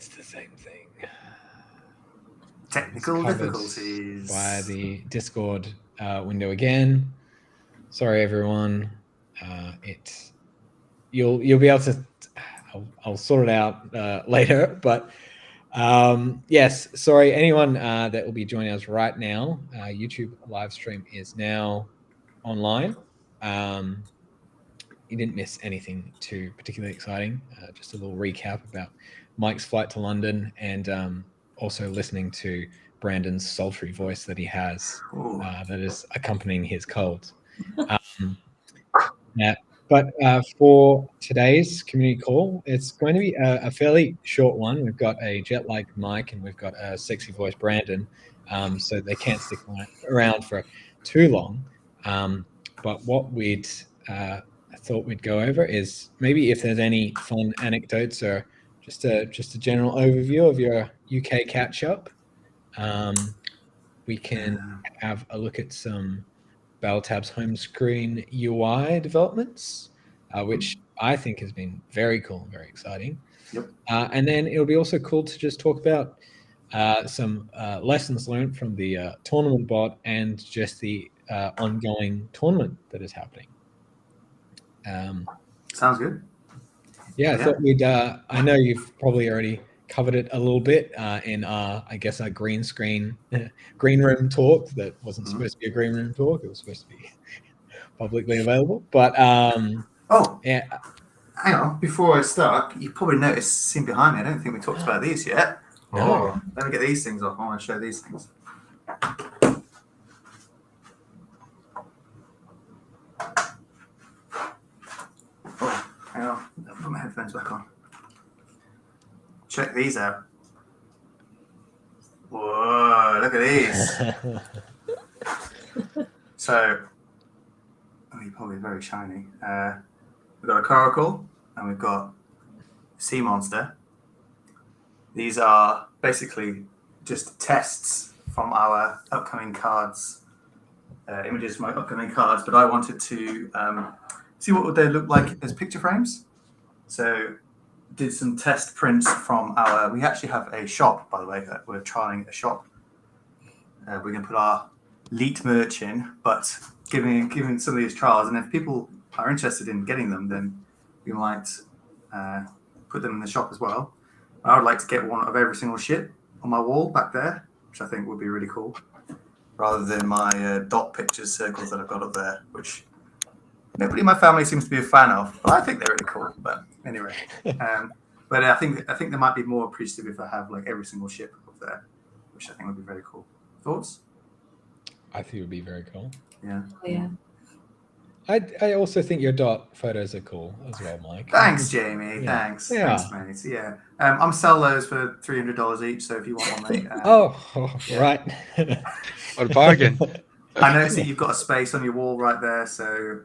It's the same thing. Technical difficulties by the Discord window again. Sorry, everyone. You'll be able to. I'll sort it out later. But yes, sorry, anyone that will be joining us right now. YouTube live stream is now online. You didn't miss anything too particularly exciting. Just a little recap about Mike's flight to London and also listening to Brandon's sultry voice that he has that is accompanying his colds. But for today's community call, it's going to be a fairly short one. We've got a jet-lagged Mike and we've got a sexy voice Brandon, so they can't stick around for too long. But what I thought we'd go over is maybe if there's any fun anecdotes or just a general overview of your UK catch-up. We can have a look at some BattleTabs home screen UI developments, which I think has been very cool and very exciting. Yep. And then it'll be also cool to just talk about some lessons learned from the tournament bot and just the ongoing tournament that is happening. Sounds good. Yeah, I thought we'd. I know you've probably already covered it a little bit in I guess our green room talk that wasn't supposed to be a green room talk. It was supposed to be publicly available. But yeah. Hang on, before I start, you probably noticed seen behind me. I don't think we talked about these yet. No. Let me get these things off. I want to show these things. Hang on, I'll put my headphones back on. Check these out. Whoa, look at these. So, you're probably very shiny. We've got a coracle and we've got sea monster. These are basically just tests from our upcoming cards, images from my upcoming cards, but I wanted to see what would they look like as picture frames. So did some test prints from we actually have a shop, by the way, that we're trialing a shop. We're going to put our Leet merch in, but giving some of these trials, and if people are interested in getting them, then we might put them in the shop as well. I would like to get one of every single ship on my wall back there, which I think would be really cool, rather than my dot pictures circles that I've got up there, which nobody in my family seems to be a fan of, but I think they're really cool. But anyway, but I think they might be more appreciative if I have like every single ship up there, which I think would be very cool. Thoughts? I think it would be very cool. Yeah. Oh, yeah. I also think your dot photos are cool as well, Mike. Thanks, Jamie. Yeah. Thanks. Yeah. Thanks, mate. Yeah. I'm sell those for $300 each, so if you want one, mate. Yeah. Right. What a bargain. I noticed that you've got a space on your wall right there, so...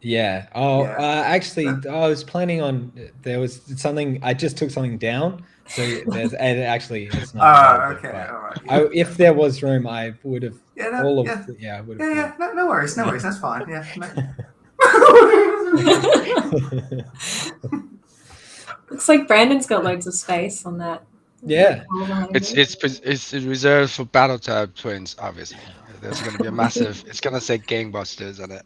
actually, I was planning on... There was something... I just took something down, so there's... And actually, it's not... okay, all right. If there was room, I would have... Yeah, no worries, that's fine. Yeah. Looks like Brandon's got loads of space on that. Yeah. It's reserved for BattleTab twins, obviously. There's going to be a massive... It's going to say gangbusters on it.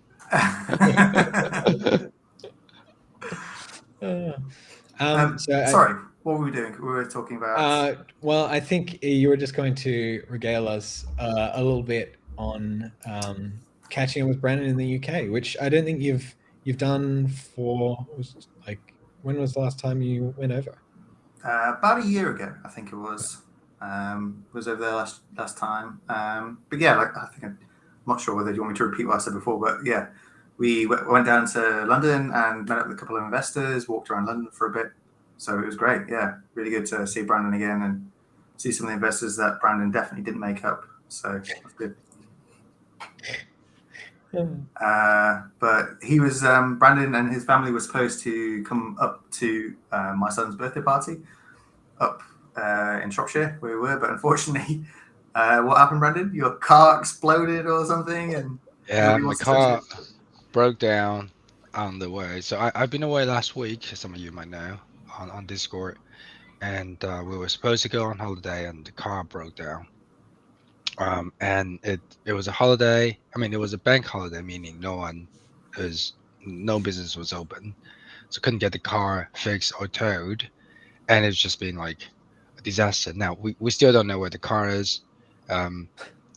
Sorry, what were we doing? We were talking about... well, I think you were just going to regale us a little bit on catching up with Brandon in the UK, which I don't think you've done for... when was the last time you went over? About a year ago, I think it was. Was over there last time. But yeah, I'm not sure whether you want me to repeat what I said before, but yeah, we went down to London and met up with a couple of investors, walked around London for a bit. So it was great. Yeah, really good to see Brandon again and see some of the investors that Brandon definitely didn't make up. So that's good. But he was Brandon and his family were supposed to come up to my son's birthday party up in Shropshire where we were, but unfortunately what happened, Brandon? Your car exploded or something? And my car broke down on the way. So I've been away last week, as some of you might know, on Discord, and we were supposed to go on holiday, and the car broke down. And it was a holiday. I mean, it was a bank holiday, meaning no business was open, so couldn't get the car fixed or towed, and it's just been like a disaster. Now we still don't know where the car is, and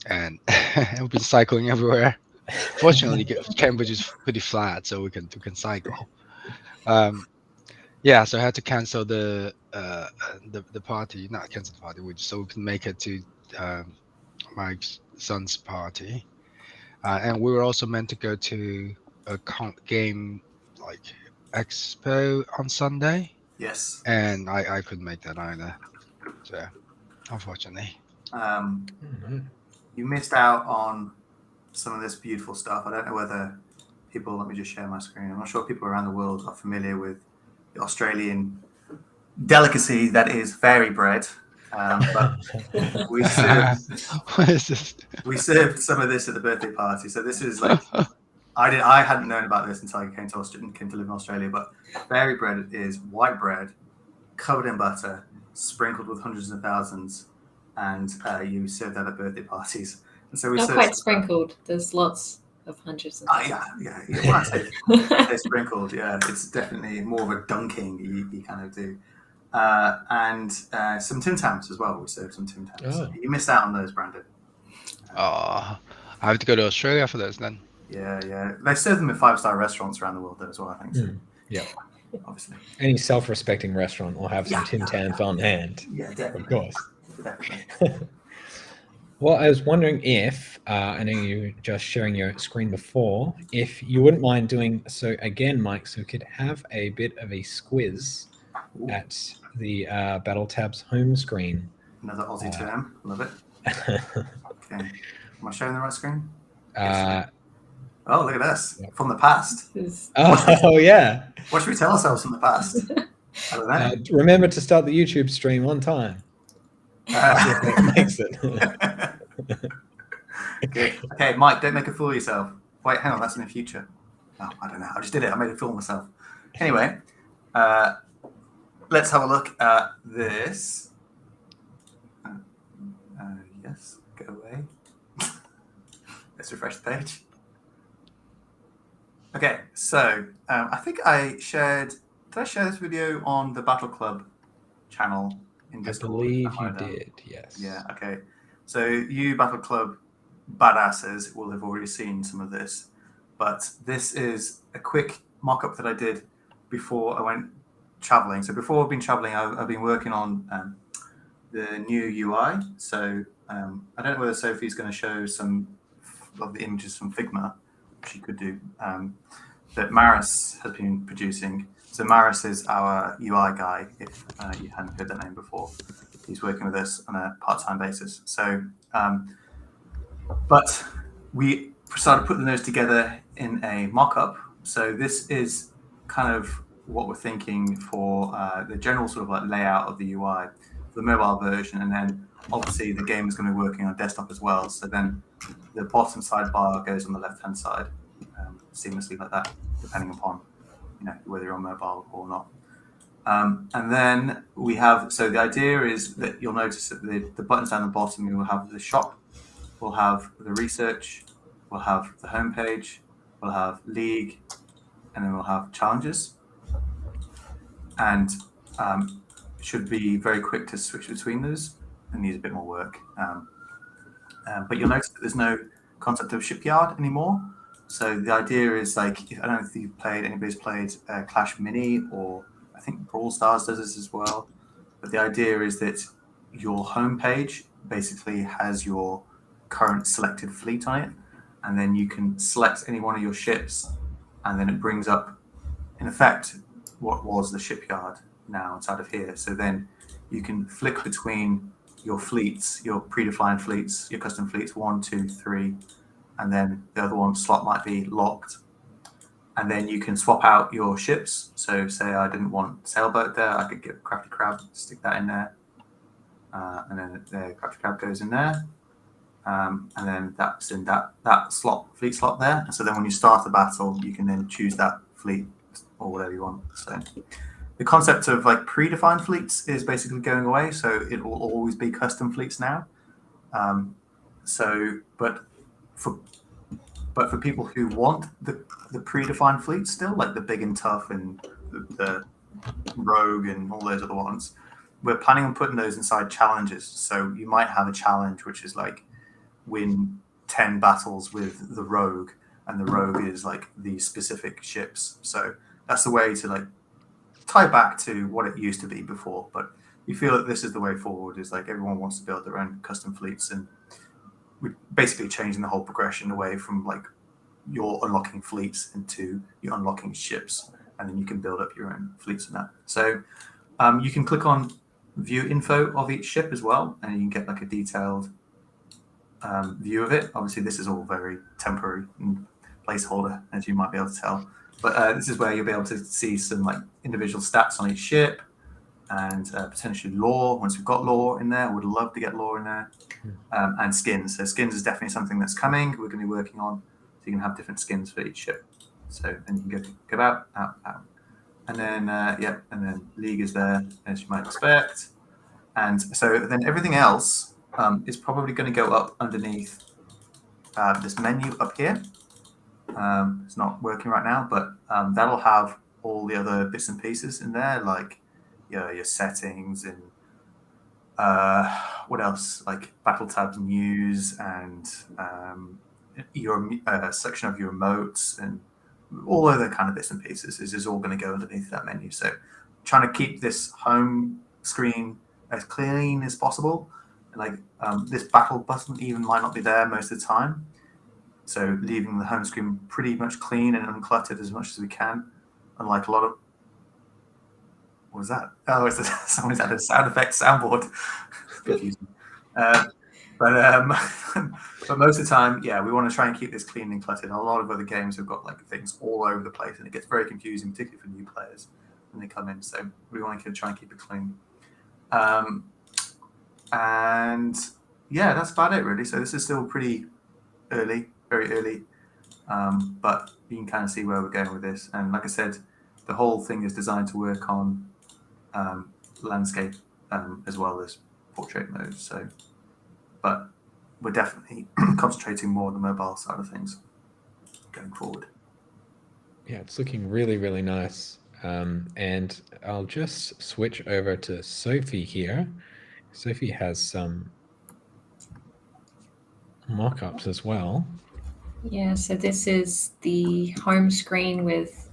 we've been cycling everywhere. Fortunately, Cambridge is pretty flat, so we can cycle. Yeah, so I had to cancel the party, not cancel the party, so we can make it to my son's party. And we were also meant to go to a game like expo on Sunday, Yes. and I couldn't make that either. So unfortunately, You missed out on some of this beautiful stuff. I don't know whether people, let me just share my screen. I'm not sure people around the world are familiar with the Australian delicacy that is fairy bread. But we what is this? served some of this at the birthday party. So this is like I hadn't known about this until I came to live in Australia. But fairy bread is white bread covered in butter, sprinkled with hundreds of thousands, and you serve that at birthday parties. And so we Not served quite sprinkled. There's lots of hundreds of yeah. When I say sprinkled, yeah, it's definitely more of a dunking you kind of do. And some Tim Tams as well. We served some Tim Tams. Oh. You missed out on those, Brandon. Oh, I have to go to Australia for those then. Yeah. They serve them in 5-star restaurants around the world though as well, I think. So. Yeah. Obviously. Any self-respecting restaurant will have some Tim Tams on hand. Yeah, definitely. Of course. Definitely. Well, I was wondering if, I know you were just sharing your screen before, if you wouldn't mind doing so again, Mike, so we could have a bit of a squiz at the BattleTabs home screen. Another Aussie term. Love it. Okay. Am I showing the right screen? Oh, look at this. From the past. Oh, yeah. What should we tell ourselves from the past? I don't know. Remember to start the YouTube stream on time. Makes it. Good. Okay, Mike, don't make a fool of yourself. Wait, hang on, that's in the future. Oh, I don't know. I just did it. I made a fool of myself. Anyway, let's have a look at this. Yes, go away. Let's refresh the page. Okay, so I think I shared. Did I share this video on the Battle Club channel? I believe you did, yes. Yeah, okay. So you Battle Club badasses will have already seen some of this, but this is a quick mock-up that I did before I went traveling. So before I've been traveling, I've been working on the new UI. So I don't know whether Sophie's going to show some of the images from Figma, which she could do, that Maris has been producing. So Maris is our UI guy, if you hadn't heard that name before. He's working with us on a part-time basis. So, but we started putting those together in a mock-up. So this is kind of what we're thinking for the general sort of like layout of the UI, the mobile version, and then obviously the game is going to be working on desktop as well. So then the bottom sidebar goes on the left-hand side seamlessly like that, depending upon whether you're on mobile or not. And then we have, so the idea is that you'll notice that the buttons down the bottom, you will have the shop, we'll have the research, we'll have the homepage, we'll have league, and then we'll have challenges. And should be very quick to switch between those and needs a bit more work. But you'll notice that there's no concept of shipyard anymore. So the idea is like, I don't know if anybody's played Clash Mini, or I think Brawl Stars does this as well. But the idea is that your homepage basically has your current selected fleet on it, and then you can select any one of your ships, and then it brings up, in effect, what was the shipyard now inside of here. So then you can flick between your fleets, your predefined fleets, your custom fleets, 1, 2, 3. And then the other one slot might be locked. And then you can swap out your ships. So say I didn't want sailboat there, I could get Crafty Crab, stick that in there. And then the Crafty Crab goes in there. And then that's in that fleet slot there. And so then when you start the battle, you can then choose that fleet or whatever you want. So the concept of like predefined fleets is basically going away. So it will always be custom fleets now. But for people who want the predefined fleets still, like the big and tough and the rogue and all those other ones, we're planning on putting those inside challenges. So you might have a challenge which is like win 10 battles with the rogue, and the rogue is like these specific ships. So that's the way to like tie back to what it used to be before. But we feel that this is the way forward, is like everyone wants to build their own custom fleets, and we're basically changing the whole progression away from like you're unlocking fleets into you're unlocking ships, and then you can build up your own fleets and that. So you can click on view info of each ship as well, and you can get like a detailed view of it. Obviously, this is all very temporary and placeholder, as you might be able to tell. But this is where you'll be able to see some like individual stats on each ship and potentially lore. Once we've got lore in there, I would love to get lore in there, and skins. So skins is definitely something that's coming. We're going to be working on. So you can have different skins for each ship. So and you can go out, and then and then league is there as you might expect. And so then everything else is probably going to go up underneath this menu up here. It's not working right now, but that'll have all the other bits and pieces in there, like your settings and what else, like BattleTabs news and your section of your emotes and all other kind of bits and pieces is all going to go underneath that menu. So trying to keep this home screen as clean as possible. Like this battle button even might not be there most of the time. So leaving the home screen pretty much clean and uncluttered as much as we can. Unlike a lot of... What was that? Oh, it's someone's had a sound effect soundboard. Confusing. But most of the time, yeah, we want to try and keep this clean and cluttered. A lot of other games have got like things all over the place, and it gets very confusing, particularly for new players when they come in. So we want to try and keep it clean. And yeah, that's about it really. So this is still pretty early, very early, but you can kind of see where we're going with this. And like I said, the whole thing is designed to work on landscape as well as portrait mode. So, but we're definitely concentrating more on the mobile side of things going forward. Yeah, it's looking really, really nice. And I'll just switch over to Sophie here. Sophie has some mock-ups as well. Yeah, so this is the home screen with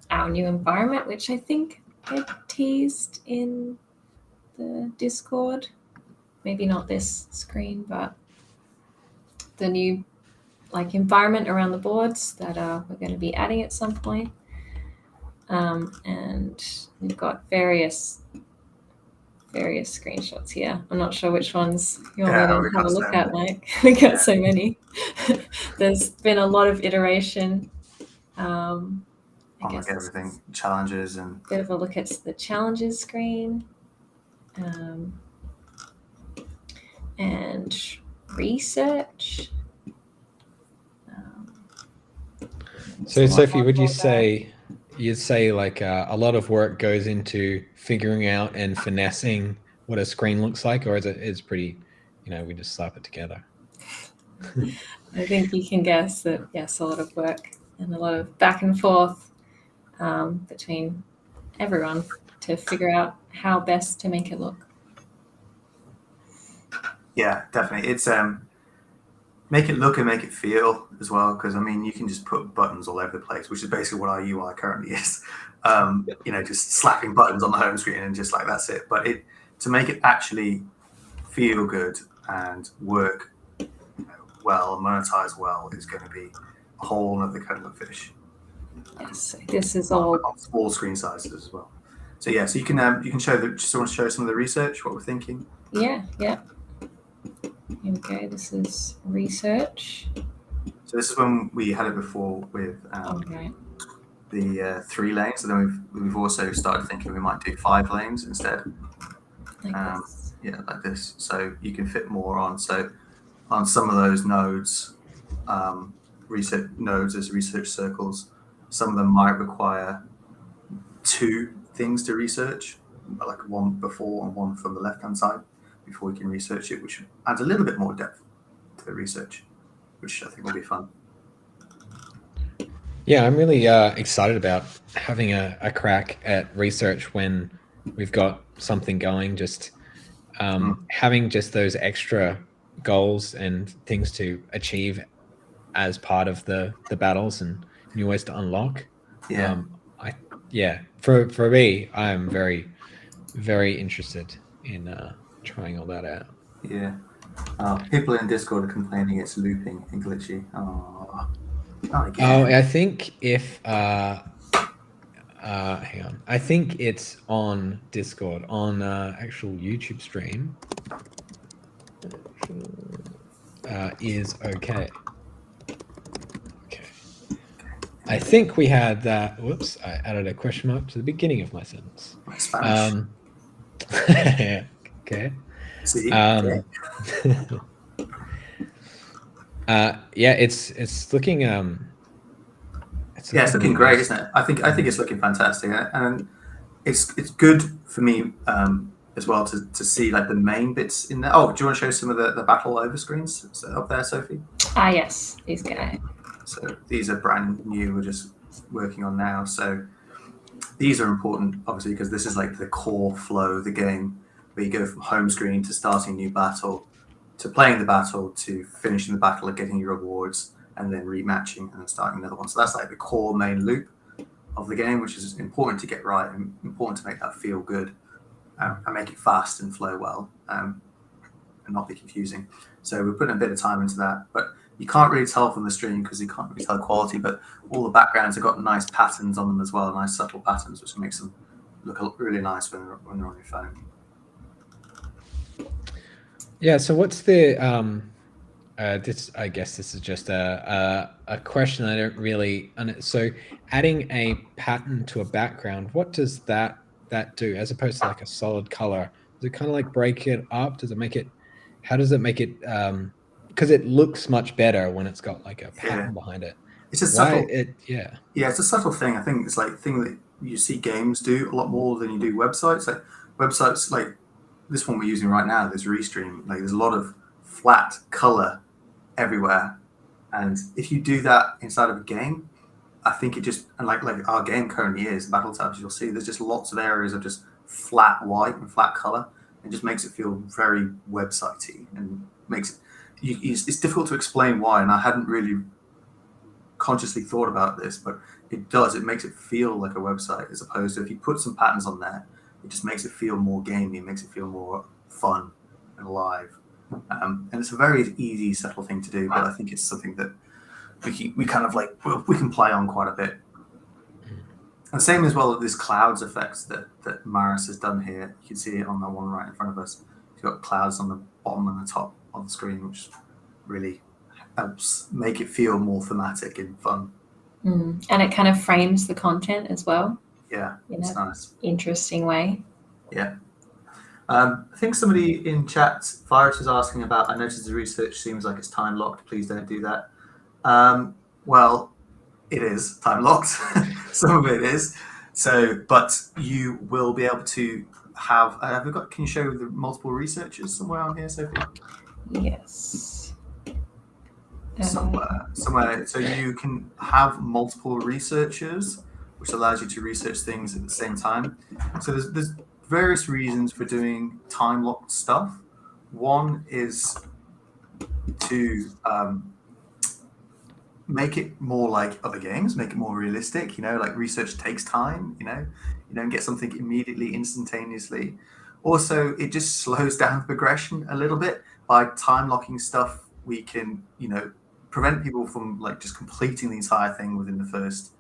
our new environment, which I think I teased in the Discord. Maybe not this screen, but the new like environment around the boards that we're going to be adding at some point. And we've got various screenshots here. I'm not sure which ones you want me to have a look at, Mike. We got so many. There's been a lot of iteration. I guess like everything, challenges and... Bit of a look at the challenges screen. And research. So Sophie, would you say you'd say like a lot of work goes into figuring out and finessing what a screen looks like, or is it's pretty, we just slap it together? I think you can guess that, yes, a lot of work and a lot of back and forth between everyone to figure out how best to make it look. Yeah, definitely. It's make it look and make it feel as well, because I mean you can just put buttons all over the place, which is basically what our UI currently is. Just slapping buttons on the home screen and just like that's it. But to make it actually feel good and work well and monetize well is going to be a whole other kettle of fish. Yes, this is all small screen sizes as well. So yeah, so you can show just want to show some of the research, what we're thinking. Yeah. Here we go. This is research. So this is when we had it before with the 3 lanes. So then we've also started thinking we might do 5 lanes instead. Like this. Yeah, like this. So you can fit more on. So on some of those nodes, research nodes as research circles, some of them might require 2 things to research, like one before and one from the left-hand side, before we can research it, which adds a little bit more depth to the research, which I think will be fun. Yeah, I'm really excited about having a crack at research when we've got something going. Just having just those extra goals and things to achieve as part of the battles and new ways to unlock. Yeah. For me, I am very, very interested in trying all that out. Yeah. People in Discord are complaining it's looping and glitchy. Oh, not again. Oh, I think if hang on, I think it's on Discord on actual YouTube stream. Is okay. Okay. I think we had that. Whoops! I added a question mark to the beginning of my sentence. My Spanish. Okay. See? Yeah, it's looking it's looking great, isn't it? I think it's looking fantastic, and it's good for me as well to see like the main bits in there. Oh, do you want to show some of the battle over screens up there, Sophie? Yes, these go. So these are brand new. We're just working on now. So these are important, obviously, because this is like the core flow of the game, where you go from home screen to starting a new battle, to playing the battle, to finishing the battle and getting your rewards, and then rematching and then starting another one. So that's like the core main loop of the game, which is important to get right and important to make that feel good and make it fast and flow well and not be confusing. So we're putting a bit of time into that, but you can't really tell from the stream because you can't really tell quality, but all the backgrounds have got nice patterns on them as well, nice subtle patterns, which makes them look really nice when they're on your phone. Yeah, so what's the this, I guess this is just a question I don't really. So adding a pattern to a background, what does that do as opposed to like a solid color? Does it kind of like break it up? Does it make it? How does it make it? Because it looks much better when it's got like a pattern behind it. It's a subtle. Yeah, it's a subtle thing. I think it's like a thing that you see games do a lot more than you do websites. Like websites, like this one we're using right now, this Restream. Like there's a lot of flat color everywhere, and if you do that inside of a game, I think it just, and like our game currently is BattleTabs, you'll see there's just lots of areas of just flat white and flat color. It just makes it feel very websitey and makes it. It's difficult to explain why, and I hadn't really consciously thought about this, but it does. It makes it feel like a website as opposed to if you put some patterns on there, it just makes it feel more gamey. It makes it feel more fun and alive. And it's a very easy, subtle thing to do, but I think it's something that we kind of like we can play on quite a bit. And same as well with this clouds effects that Maris has done here. You can see it on the one right in front of us. You've got clouds on the bottom and the top of the screen, which really helps make it feel more thematic and fun. And it kind of frames the content as well. Yeah, it's nice. Interesting way. Yeah. I think somebody in chat, Virus, was asking about, I noticed the research seems like it's time locked. Please don't do that. Well, it is time locked. Some of it is. So, but you will be able to have we got, can you show the multiple researchers somewhere on here, Sophie? Yes. Somewhere. So you can have multiple researchers, which allows you to research things at the same time. So there's various reasons for doing time locked stuff. One is to make it more like other games, make it more realistic. Like research takes time. You don't get something immediately, instantaneously. Also, it just slows down the progression a little bit. By time locking stuff, we can prevent people from like just completing the entire thing within the first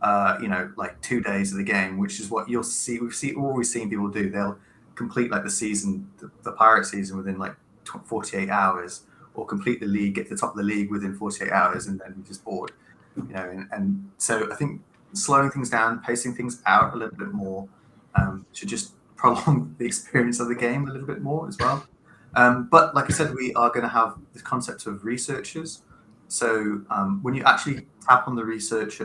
like 2 days of the game, which is what you'll see. We've always seen people do. They'll complete like the season, the pirate season, within like 48 hours, or complete the league, get to the top of the league within 48 hours, and then be just bored. And so I think slowing things down, pacing things out a little bit more, should just prolong the experience of the game a little bit more as well. But like I said, we are going to have this concept of researchers. So when you actually tap on the research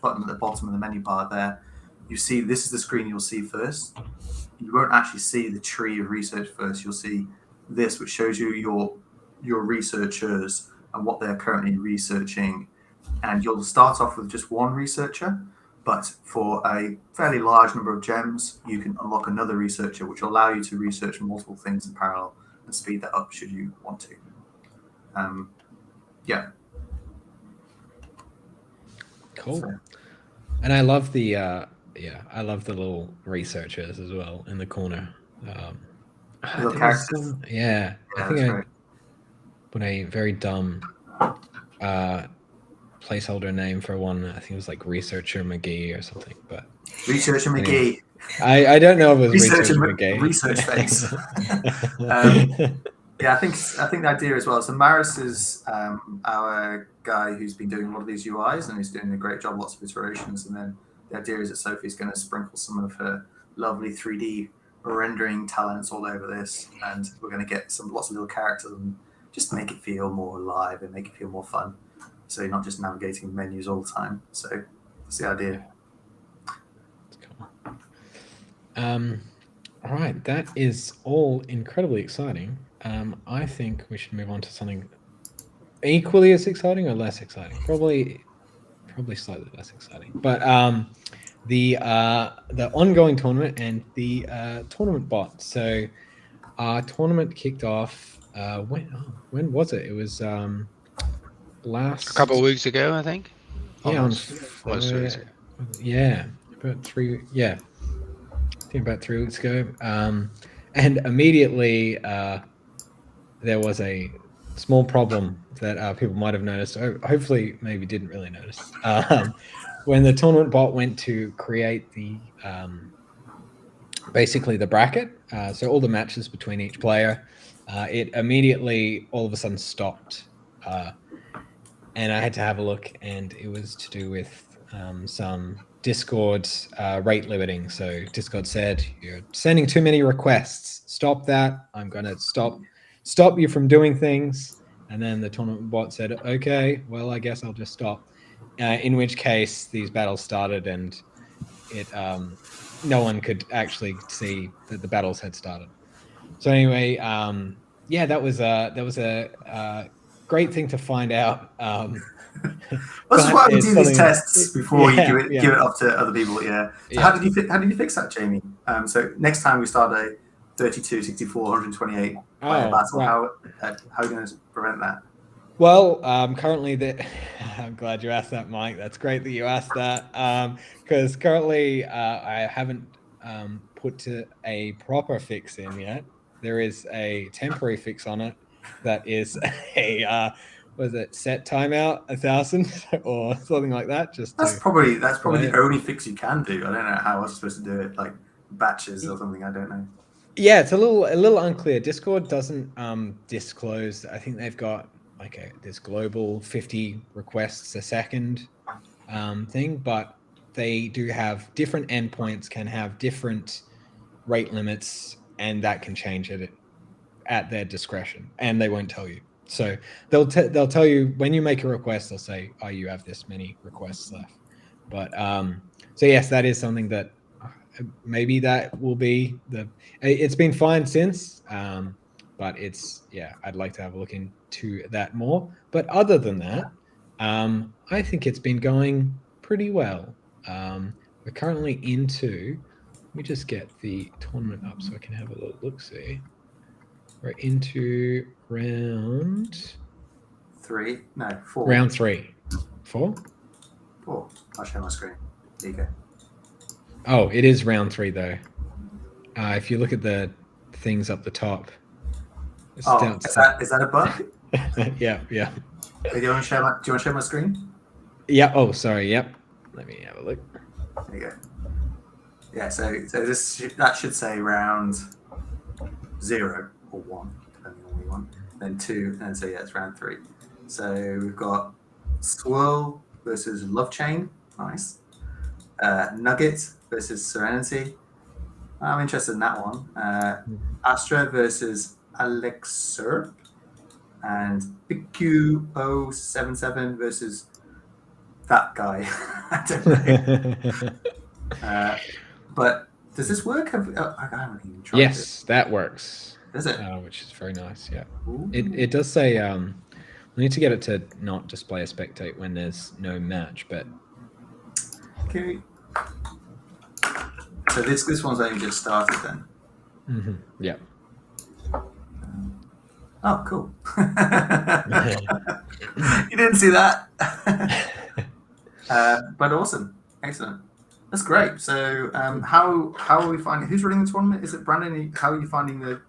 button at the bottom of the menu bar there, you see this is the screen you'll see first. You won't actually see the tree of research first. You'll see this, which shows you your researchers and what they're currently researching. And you'll start off with just one researcher, but for a fairly large number of gems, you can unlock another researcher, which will allow you to research multiple things in parallel and speed that up should you want to. Yeah. Cool. So, And I love the I love the little researchers as well in the corner. little there was characters. some- Yeah, I that's think I great. put a very dumb placeholder name for one. I think it was like Researcher McGee or something. But Researcher Anyway. McGee. I don't know if it was Researcher Researcher McGee. Research face. Yeah, I think the idea as well. So Maris is our guy who's been doing a lot of these UIs and he's doing a great job, lots of iterations. And then the idea is that Sophie's going to sprinkle some of her lovely 3D rendering talents all over this, and we're going to get lots of little characters and just make it feel more alive and make it feel more fun. So you're not just navigating menus all the time. So that's the idea. All right, that is all incredibly exciting. I think we should move on to something equally as exciting or less exciting. Probably slightly less exciting. But the ongoing tournament and the tournament bot. So our tournament kicked off. When was it? It was last A couple of weeks ago, I think. Yeah, Almost 2 weeks ago. yeah, about 3. Yeah, I think about 3 weeks ago. And immediately there was a small problem that people might have noticed. Hopefully, maybe didn't really notice. When the tournament bot went to create the basically the bracket, so all the matches between each player, it immediately all of a sudden stopped. And I had to have a look, and it was to do with some Discord rate limiting. So Discord said, you're sending too many requests. Stop that. I'm going to stop you from doing things. And then the tournament bot said, okay, well, I guess I'll just stop. In which case these battles started, and it no one could actually see that the battles had started. So anyway, yeah, that was a great thing to find out. This is why we do these tests before you give it up to other people. Yeah. So how did you fix that, Jamie? So next time we start a 32, 64, 128 player battle, right. how are you going to prevent that? Well, currently I'm glad you asked that, Mike. That's great that you asked that. Because currently I haven't put to a proper fix in yet. There is a temporary fix on it that is a was it set timeout 1,000 or something like that? That's probably the only fix you can do. I don't know how I was supposed to do it, like batches or something. I don't know. Yeah, it's a little unclear. Discord doesn't disclose. I think they've got like this global 50 requests a second thing, but they do have different endpoints, can have different rate limits, and that can change it at their discretion, and they won't tell you. So they'll tell you when you make a request. They'll say, "Oh, you have this many requests left." But so yes, that is something that maybe that will be it's been fine since, but I'd like to have a look into that more. But other than that, I think it's been going pretty well. We're currently into. Let me just get the tournament up so I can have a little look-see. We're into round 3. No, 4. Round 3. 4? 4. I'll show my screen. There you go. Oh, it is round 3 though. If you look at the things up the top. Is that a bug? Yeah. Do you want to show my screen? Yeah. Oh, sorry. Yep. Let me have a look. There you go. Yeah. So that should say round 0 or 1, depending on what you want. Then 2, and so it's round 3. So we've got Swirl versus Love Chain. Nice. Nugget versus Serenity. I'm interested in that one. Astra versus Alexer. And BQ077 versus that guy. I don't know. But does this work? I haven't even tried Yes, that works. Does it? Which is very nice. Yeah. Ooh. It does say we need to get it to not display a spectate when there's no match, but Okay. So this one's only just started then. Yeah. Oh, cool. You didn't see that. But awesome. Excellent. That's great. So how are we finding, who's running the tournament? Is it Brandon? How are you finding the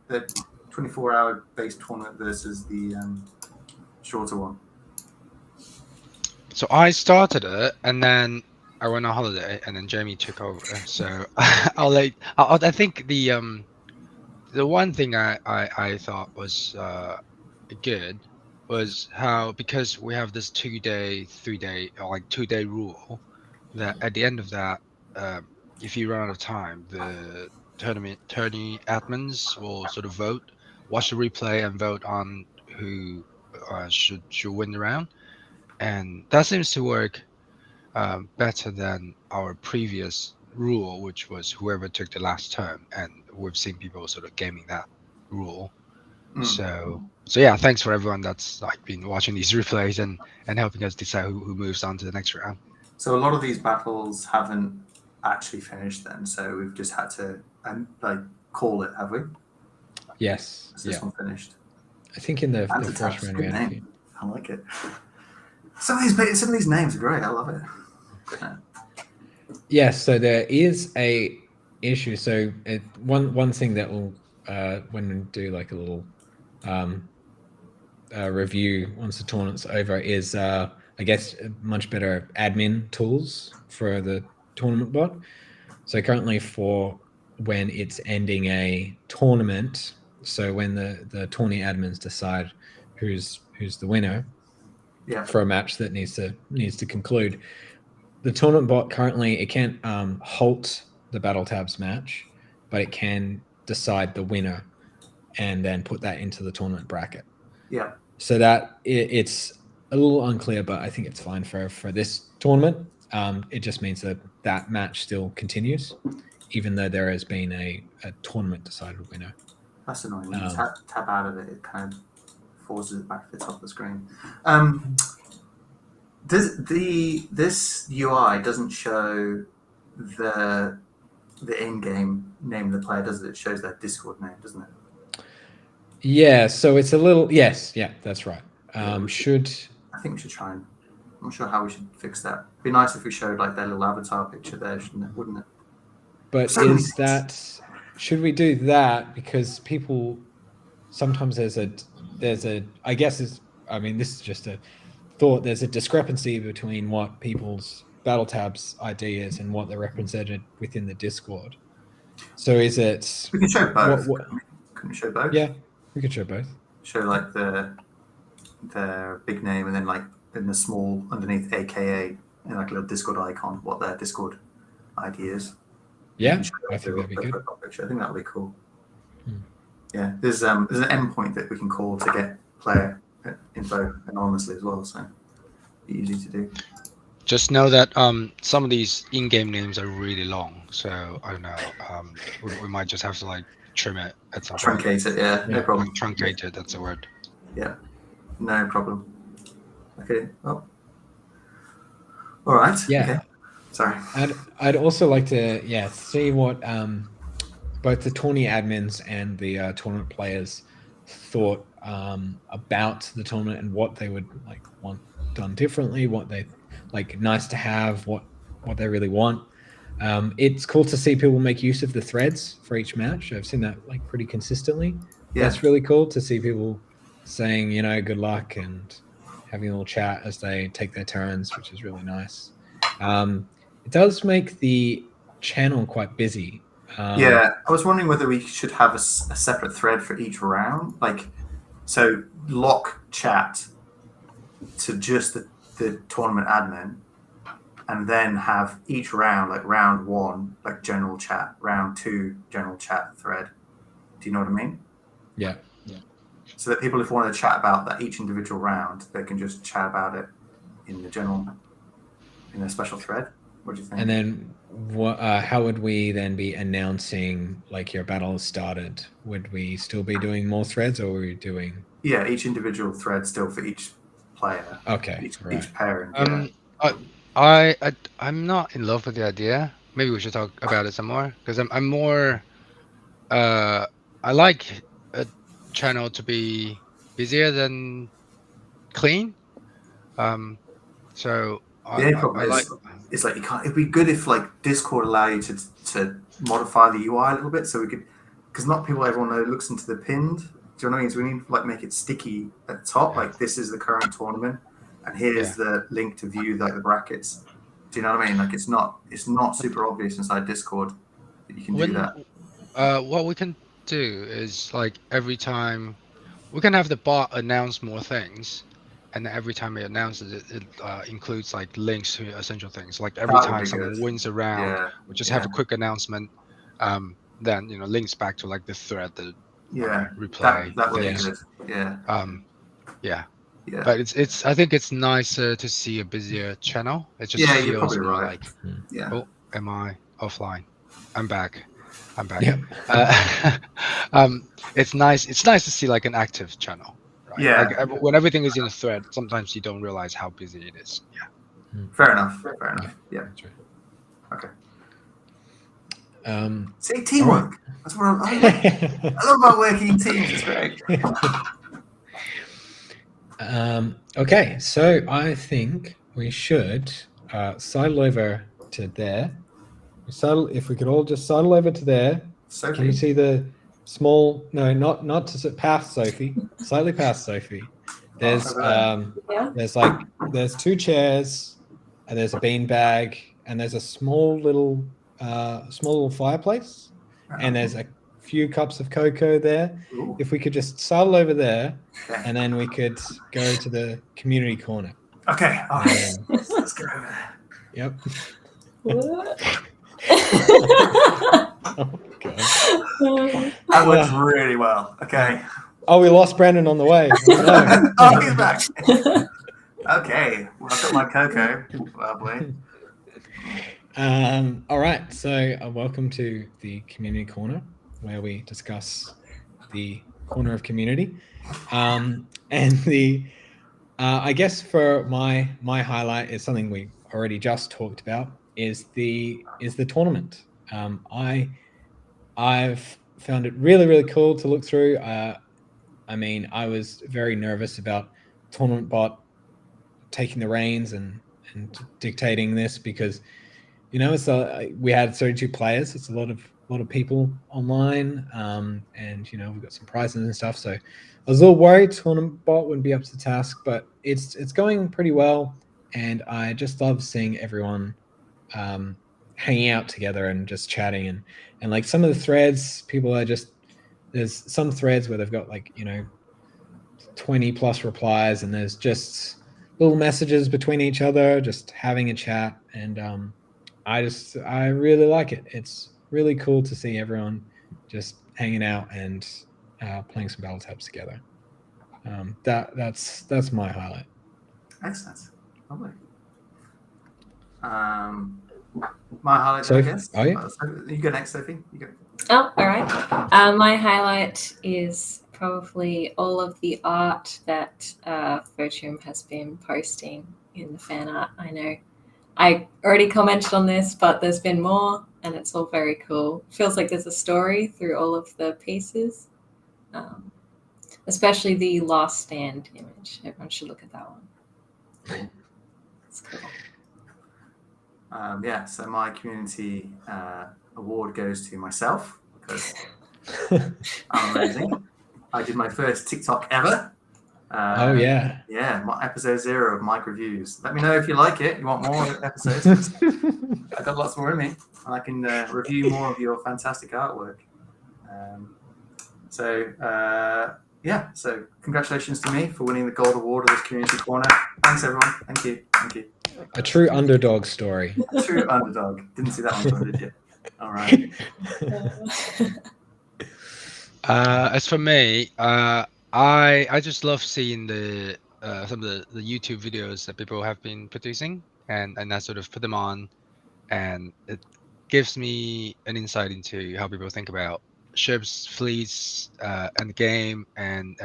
24-hour based tournament versus the shorter one? So I started it, and then I went on holiday, and then Jamie took over. So I think the one thing I thought was good was how, because we have this 2-day, 3-day, or like 2-day rule, that at the end of that, if you run out of time, the tourney admins will sort of vote, watch the replay, and vote on who should win the round, and that seems to work better than our previous rule, which was whoever took the last turn, and we've seen people sort of gaming that rule. So yeah, thanks for everyone that's like been watching these replays and helping us decide who moves on to the next round. So a lot of these battles haven't actually finished then, so we've just had to like call it, have we? Yes. Is this one finished? I think in the BattleTabs, first round we good had a name. I like it. Some of these names are great. I love it. Yes, so there is a issue. So one thing that will when we do like a little review once the tournament's over is I guess much better admin tools for the tournament bot. So currently for when it's ending a tournament, so when the tourney admins decide who's the winner for a match that needs to conclude, the tournament bot currently it can't halt the BattleTabs match, but it can decide the winner and then put that into the tournament bracket. Yeah. So that it's a little unclear, but I think it's fine for this tournament. It just means that match still continues, even though there has been a tournament decided winner. That's annoying. When you tab out of it, it kind of forces it back to the top of the screen. This UI doesn't show the in-game name of the player, does it? It shows their Discord name, doesn't it? Yeah, so it's a little that's right. I think we should try and. I'm not sure how we should fix that. It'd be nice if we showed like their little avatar picture there, wouldn't it? But should we do that? Because people sometimes there's a I guess this is just a thought. There's a discrepancy between what people's BattleTabs ID is and what they're represented within the Discord. So is it? We can show both. Can we show both? Yeah, we could show both. Show like their big name and then like in the small underneath AKA and like a little Discord icon what their Discord ID is. Yeah, I think that'd be good. I think that would be cool. Yeah, there's an endpoint that we can call to get player info anonymously as well, so be easy to do. Just know that some of these in-game names are really long, so I don't know. We might just have to like trim it at some point. Truncate it, yeah, no problem. Truncate it, that's the word. Yeah, no problem. Okay. Oh. All right. Yeah. Okay. Sorry. I'd also like to see what both the tourney admins and the tournament players thought about the tournament and what they would like want done differently, what they like nice to have, what they really want. It's cool to see people make use of the threads for each match. I've seen that like pretty consistently. Yeah. That's really cool to see people saying, good luck and having a little chat as they take their turns, which is really nice. It does make the channel quite busy. I was wondering whether we should have a separate thread for each round, like so lock chat to just the tournament admin, and then have each round, like round 1, like general chat, round 2, general chat thread. Do you know what I mean? Yeah. So that people, if they want to chat about that each individual round, they can just chat about it in the general, in a special thread. What do you think? And then how would we then be announcing like your battle started? Would we still be doing more threads, or were we doing? Yeah, each individual thread still for each player. Okay, right. Each parent. Yeah. I'm not in love with the idea. Maybe we should talk about it some more because I'm more I like a channel to be busier than clean. So The only problem I like is, it's like you can't. It'd be good if like Discord allow you to modify the UI a little bit, so we could, because not everyone looks into the pinned. Do you know what I mean? So we need to like make it sticky at the top, like this is the current tournament, and here's the link to view like the brackets. Do you know what I mean? Like it's not super obvious inside Discord that you can do that. what we can do is like every time we can have the bot announce more things, and every time it announces it includes like links to essential things. Like every That would time be someone good. wins a round, Yeah. we just have a quick announcement. Then links back to like the thread, the replay. That would be things. good. Yeah. Yeah. Yeah. But it's I think it's nicer to see a busier channel. It just Yeah, you're feels probably more right. like Yeah. oh, am I offline? I'm back. Yep. It's nice to see like an active channel, right? Yeah. Like when everything is in a thread, sometimes you don't realize how busy it is. Yeah. Fair enough. Yeah. That's right. Okay. Um, See, teamwork. That's what I love about working in teams. It's great. Okay, so I think we should sidle over to there. If we could all just sidle over to there. Sophie. Can you see the small? No, not to past Sophie. Slightly past Sophie. There's there's two chairs, and there's a bean bag, and there's a small little fireplace, and there's a few cups of cocoa there. Ooh. If we could just sidle over there, and then we could go to the community corner. Okay. All right. Let's go over there. Yep. Oh, God. That works really well. Okay. Oh, we lost Brandon on the way. Oh, he's back. Okay. Well, I've got my cocoa. Lovely. All right. So, welcome to the community corner, where we discuss the corner of community. And the, I guess for my highlight is something we already just talked about is the tournament. I've found it really, really cool to look through. I mean, I was very nervous about Tournament Bot taking the reins and dictating this because, it's we had 32 players. It's a lot of people online, and we've got some prizes and stuff. So I was a little worried Tournament Bot wouldn't be up to the task, but it's going pretty well, and I just love seeing everyone hanging out together and just chatting and like some of the threads, people are just, there's some threads where they've got like 20 plus replies, and there's just little messages between each other, just having a chat, and I really like it. It's really cool to see everyone just hanging out and playing some BattleTabs together. That's my highlight. Excellent. Lovely. My highlight, Sophie? I guess. Oh, yeah. You go next, Sophie. You go. Oh, all right. My highlight is probably all of the art that Virtuum has been posting in the fan art. I know I already commented on this, but there's been more, and it's all very cool. Feels like there's a story through all of the pieces, especially the last stand image. Everyone should look at that one. It's cool. So my community award goes to myself because I'm amazing. I did my first TikTok ever. Oh yeah. Yeah, my episode 0 of Mike Reviews. Let me know if you like it. You want more episodes? I've got lots more in me, and I can review more of your fantastic artwork. So congratulations to me for winning the gold award of this community corner. Thanks everyone. Thank you. A true underdog story. A true underdog. Didn't see that one coming, did you? All right. As for me, I just love seeing the some of the YouTube videos that people have been producing, and I sort of put them on and it gives me an insight into how people think about ships, fleets, and the game, and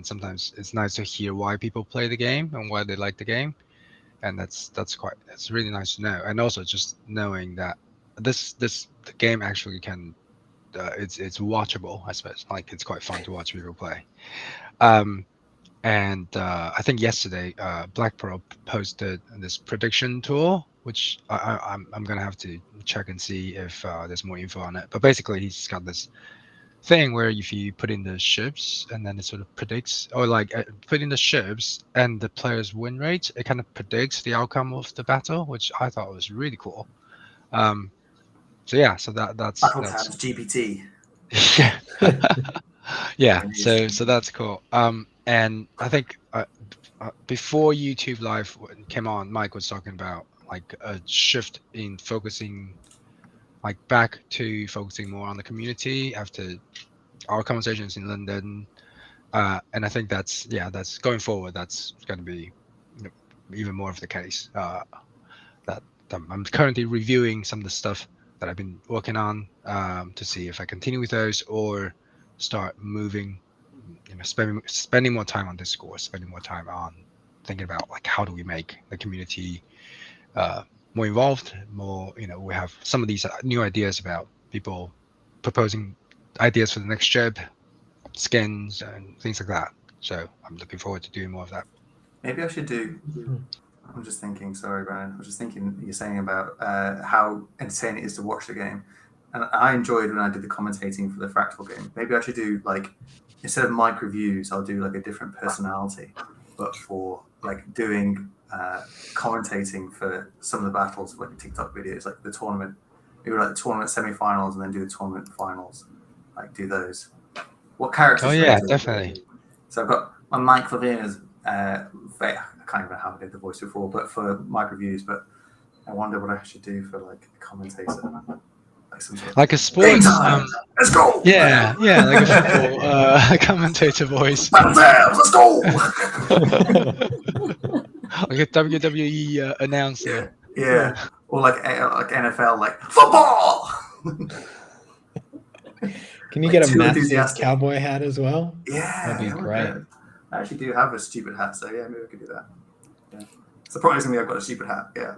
sometimes it's nice to hear why people play the game and why they like the game, and that's really nice to know. And also just knowing that the game actually can it's watchable, I suppose. Like, it's quite fun to watch people play. And I think yesterday Black Pearl posted this prediction tool, which I'm gonna have to check and see if there's more info on it. But basically, he's got this thing where if you put in the ships and then it sort of predicts, or like put in the ships and the player's win rate, it kind of predicts the outcome of the battle, which I thought was really cool. So yeah, so that's BattleTabs GPT. yeah. Yeah, so that's cool. And I think before YouTube Live came on, Mike was talking about like a shift in focusing, like back to focusing more on the community after our conversations in London. And I think that's going forward, that's going to be even more of the case. That I'm currently reviewing some of the stuff that I've been working on to see if I continue with those or start moving, spending more time on Discord, spending more time on thinking about like how do we make the community more involved, more, we have some of these new ideas about people proposing ideas for the next job, skins and things like that. So I'm looking forward to doing more of that. Maybe I should do. I'm just thinking. Sorry, Brian. I was just thinking. You're saying about how entertaining it is to watch the game, and I enjoyed when I did the commentating for the Fractal game. Maybe I should do like, instead of mic reviews, I'll do like a different personality, but for like doing commentating for some of the battles, like TikTok videos, like the tournament. Maybe like the tournament semi-finals, and then do the tournament finals. Like do those. What characters? Oh yeah, definitely. So I've got my Mike Levine's. I can't even know how I did the voice before, but for mic reviews. But I wonder what I should do for like a commentator, like some sort of like a sports. Let's go. Yeah, like a football commentator voice. BattleTabs, let's go. Like a WWE announcer. Yeah, or like NFL, like football. Can you Like get a massive enthusiastic cowboy hat as well? Yeah, That'd be great. I actually do have a stupid hat, so yeah, maybe I could do that. Yeah. Surprisingly, I've got a stupid hat. Yeah.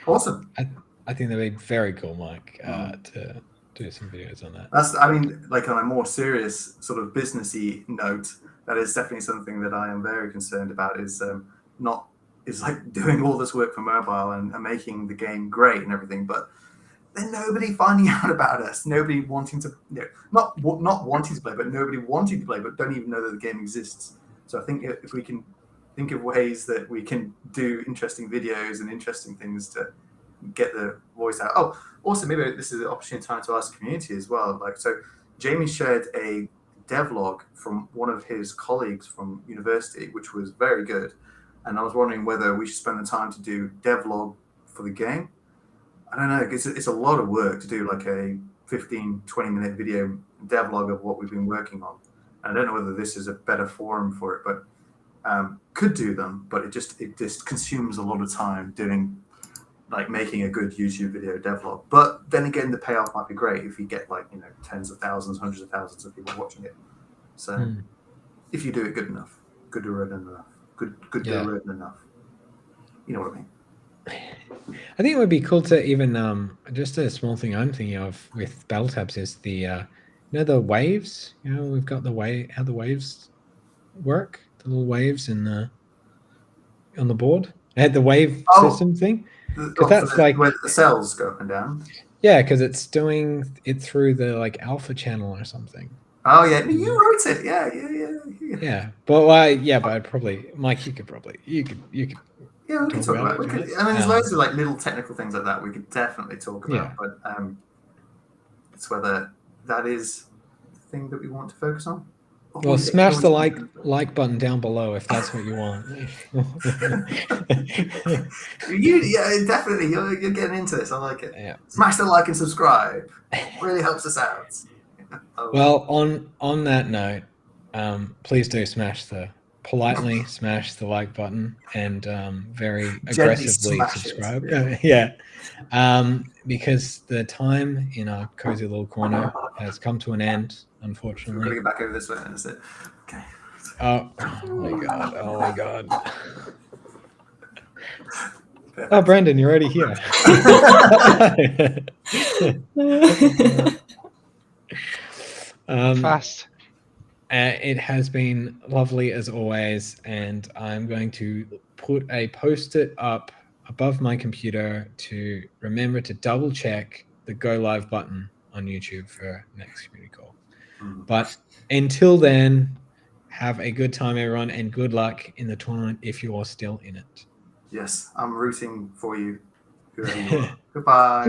Awesome. I think that'd be very cool, Mike, to do some videos on that. I mean, like on a more serious sort of businessy note, that is definitely something that I am very concerned about. Is like doing all this work for mobile and making the game great and everything, but then nobody finding out about us, nobody wanting to, not wanting to play, but nobody wanting to play, but don't even know that the game exists. So I think if we can think of ways that we can do interesting videos and interesting things to get the voice out. Oh, also maybe this is an opportunity time to ask the community as well. Like, so Jamie shared a devlog from one of his colleagues from university, which was very good. And I was wondering whether we should spend the time to do devlog for the game. I don't know, it's a lot of work to do like a 15, 20-minute video devlog of what we've been working on. And I don't know whether this is a better forum for it, but could do them, but it just consumes a lot of time doing, like making a good YouTube video devlog. But then again, the payoff might be great if you get like, tens of thousands, hundreds of thousands of people watching it. So if you do it good enough, good enough. You know what I mean? I think it would be cool to even just a small thing I'm thinking of with BattleTabs is the the waves. We've got how the waves work, the little waves on the board. I had the wave system thing, because that's like where the cells go up and down. Yeah, because it's doing it through the like alpha channel or something. Oh yeah, you wrote it. Yeah. But I'd probably, Mike, you could. Yeah, we can talk about it. There's loads of like little technical things like that we could definitely talk about. Yeah. But it's whether that is the thing that we want to focus on. Well, smash the like button down below if that's what you want. Definitely. You're getting into this. I like it. Yeah. Smash the like and subscribe. Really helps us out. Well, on that note, please do smash the politely smash the like button and very Gently aggressively smash it, subscribe. yeah. Because the time in our cozy little corner has come to an end, We've got to unfortunately. get back over this way. That's it. Okay. Oh my god! Oh my god! Perfect. Oh, Brandon, you're already here. Fast. It has been lovely as always, and I'm going to put a post-it up above my computer to remember to double check the go live button on YouTube for next community call. But until then, have a good time, everyone, and good luck in the tournament if you are still in it. Yes, I'm rooting for you, whoever you are. Goodbye.